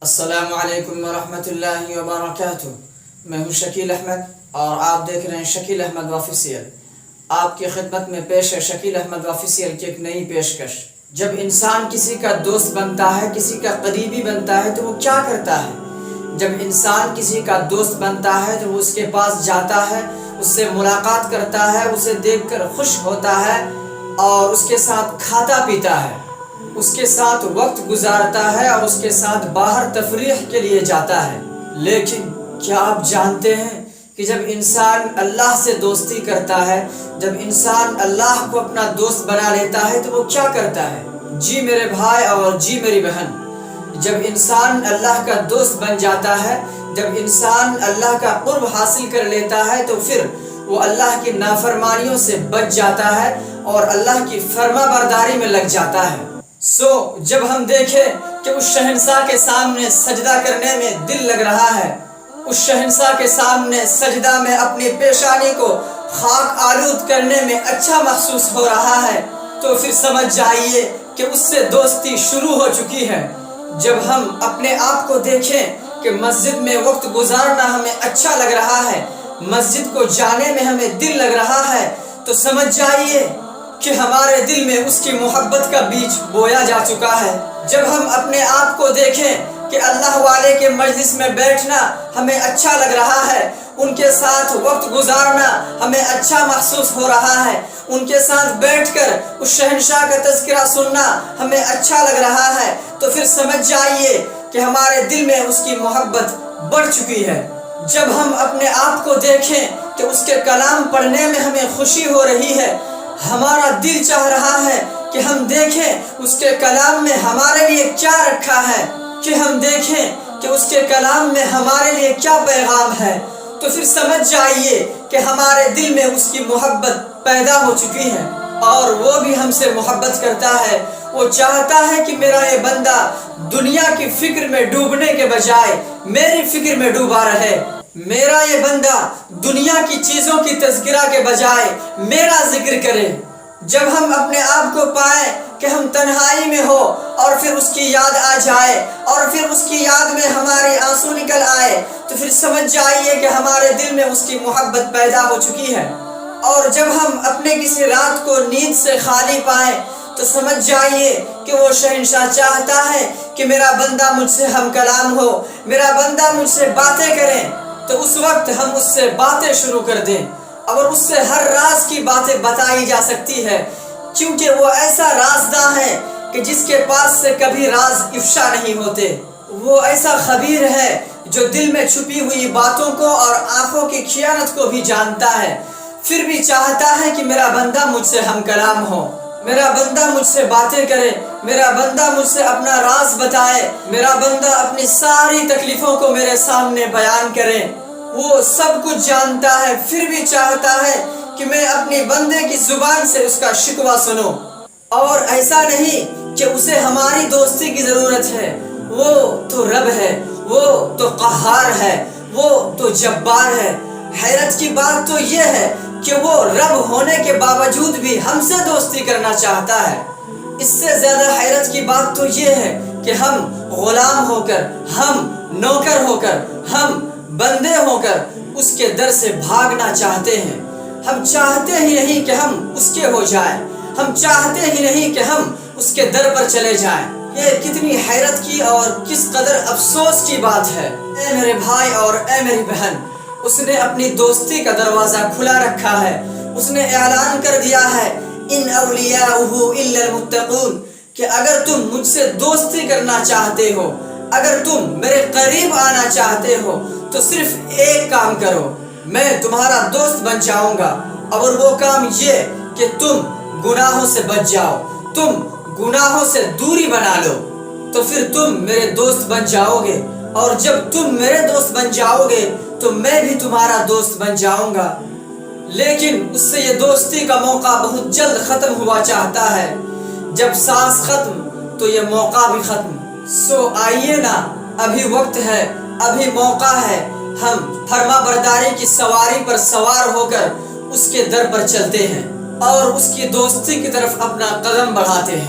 السلام علیکم ورحمۃ اللہ وبرکاتہ۔ میں ہوں شکیل احمد اور آپ دیکھ رہے ہیں شکیل احمد آفیشیل۔ آپ کی خدمت میں پیش ہے شکیل احمد آفیشیل کی ایک نئی پیشکش۔ جب انسان کسی کا دوست بنتا ہے، کسی کا قریبی بنتا ہے تو وہ کیا کرتا ہے؟ جب انسان کسی کا دوست بنتا ہے تو وہ اس کے پاس جاتا ہے، اس سے ملاقات کرتا ہے، اسے دیکھ کر خوش ہوتا ہے اور اس کے ساتھ کھاتا پیتا ہے، اس کے ساتھ وقت گزارتا ہے اور اس کے ساتھ باہر تفریح کے لیے جاتا ہے۔ لیکن کیا آپ جانتے ہیں کہ جب انسان اللہ سے دوستی کرتا ہے، جب انسان اللہ کو اپنا دوست بنا لیتا ہے تو وہ کیا کرتا ہے؟ جی میرے بھائی اور جی میری بہن، جب انسان اللہ کا دوست بن جاتا ہے، جب انسان اللہ کا قرب حاصل کر لیتا ہے تو پھر وہ اللہ کی نافرمانیوں سے بچ جاتا ہے اور اللہ کی فرما برداری میں لگ جاتا ہے۔ جب ہم دیکھیں کہ اس شہنشاہ کے سامنے سجدہ کرنے میں دل لگ رہا ہے، اس شہنشاہ کے سامنے سجدہ میں اپنی پیشانی کو خاک آلود کرنے میں اچھا محسوس ہو رہا ہے، تو پھر سمجھ جائیے کہ اس سے دوستی شروع ہو چکی ہے۔ جب ہم اپنے آپ کو دیکھیں کہ مسجد میں وقت گزارنا ہمیں اچھا لگ رہا ہے، مسجد کو جانے میں ہمیں دل لگ رہا ہے، تو سمجھ جائیے کہ ہمارے دل میں اس کی محبت کا بیج بویا جا چکا ہے۔ جب ہم اپنے آپ کو دیکھیں کہ اللہ والے کے مجلس میں بیٹھنا ہمیں اچھا لگ رہا ہے، ان کے ساتھ وقت گزارنا ہمیں اچھا محسوس ہو رہا ہے، ان کے ساتھ بیٹھ کر اس شہنشاہ کا تذکرہ سننا ہمیں اچھا لگ رہا ہے، تو پھر سمجھ جائیے کہ ہمارے دل میں اس کی محبت بڑھ چکی ہے۔ جب ہم اپنے آپ کو دیکھیں کہ اس کے کلام پڑھنے میں ہمیں خوشی ہو رہی ہے، ہمارا دل چاہ رہا ہے کہ ہم دیکھیں اس کے کلام میں ہمارے لیے کیا رکھا ہے، کہ ہم دیکھیں کہ اس کے کلام میں ہمارے لیے کیا پیغام ہے، تو پھر سمجھ جائیے کہ ہمارے دل میں اس کی محبت پیدا ہو چکی ہے اور وہ بھی ہم سے محبت کرتا ہے۔ وہ چاہتا ہے کہ میرا یہ بندہ دنیا کی فکر میں ڈوبنے کے بجائے میری فکر میں ڈوبا رہے، میرا یہ بندہ دنیا کی چیزوں کی تذکرہ کے بجائے میرا ذکر کرے۔ جب ہم اپنے آپ کو پائیں کہ ہم تنہائی میں ہو اور پھر اس کی یاد آ جائے اور پھر اس کی یاد میں ہمارے آنسو نکل آئے، تو پھر سمجھ جائیے کہ ہمارے دل میں اس کی محبت پیدا ہو چکی ہے۔ اور جب ہم اپنے کسی رات کو نیند سے خالی پائیں تو سمجھ جائیے کہ وہ شہنشاہ چاہتا ہے کہ میرا بندہ مجھ سے ہم کلام ہو، میرا بندہ مجھ سے باتیں کرے، تو اس وقت ہم اس سے باتیں شروع کر دیں اور اس سے ہر راز کی باتیں بتائی جا سکتی ہے، کیونکہ وہ ایسا رازداں ہے کہ جس کے پاس سے کبھی راز افشا نہیں ہوتے۔ وہ ایسا خبیر ہے جو دل میں چھپی ہوئی باتوں کو اور آنکھوں کی خیانت کو بھی جانتا ہے، پھر بھی چاہتا ہے کہ میرا بندہ مجھ سے ہم کلام ہو، میرا بندہ مجھ سے باتیں کرے، میرا بندہ مجھ سے اپنا راز بتائے، میرا بندہ اپنی ساری تکلیفوں کو میرے سامنے بیان کرے۔ وہ سب کچھ جانتا ہے، پھر بھی چاہتا ہے کہ میں اپنی بندے کی زبان سے اس کا شکوہ سنوں۔ اور ایسا نہیں کہ اسے ہماری دوستی کی ضرورت ہے، وہ تو رب ہے، وہ تو قہار ہے، وہ تو جبار ہے۔ حیرت کی بات تو یہ ہے کہ وہ رب ہونے کے باوجود بھی ہم سے دوستی کرنا چاہتا ہے۔ اس سے زیادہ حیرت کی بات تو یہ ہے کہ ہم غلام ہو کر، ہم نوکر ہو کر، ہم بندے ہو کر اس کے در سے بھاگنا چاہتے ہیں۔ ہم چاہتے ہی نہیں کہ ہم اس کے ہو جائیں، ہم چاہتے ہی نہیں کہ ہم اس کے در پر چلے جائیں۔ یہ کتنی حیرت کی اور کس قدر افسوس کی بات ہے۔ اے میرے بھائی اور اے میری بہن، اس نے اپنی دوستی کا دروازہ کھلا رکھا ہے، اس نے اعلان کر دیا ہے ان اولیاؤہ الا المتقون، کہ اگر تم مجھ سے دوستی کرنا چاہتے ہو، اگر تم میرے قریب آنا چاہتے ہو تو صرف ایک کام کرو، میں تمہارا دوست بن جاؤں گا، اور وہ کام یہ کہ تم گناہوں سے بچ جاؤ، تم گناہوں سے دوری بنا لو، تو پھر تم میرے دوست بن جاؤ گے، اور جب تم میرے دوست بن جاؤ گے تو میں بھی تمہارا دوست بن جاؤں گا۔ لیکن اس سے یہ دوستی کا موقع بہت جلد ختم ہوا چاہتا ہے، جب سانس ختم تو یہ موقع بھی ختم۔ آئیے نا، ابھی وقت ہے، ابھی موقع ہے، ہم فرما برداری کی سواری پر سوار ہو کر اس کے در پر چلتے ہیں اور اس کی دوستی کی طرف اپنا قدم بڑھاتے ہیں۔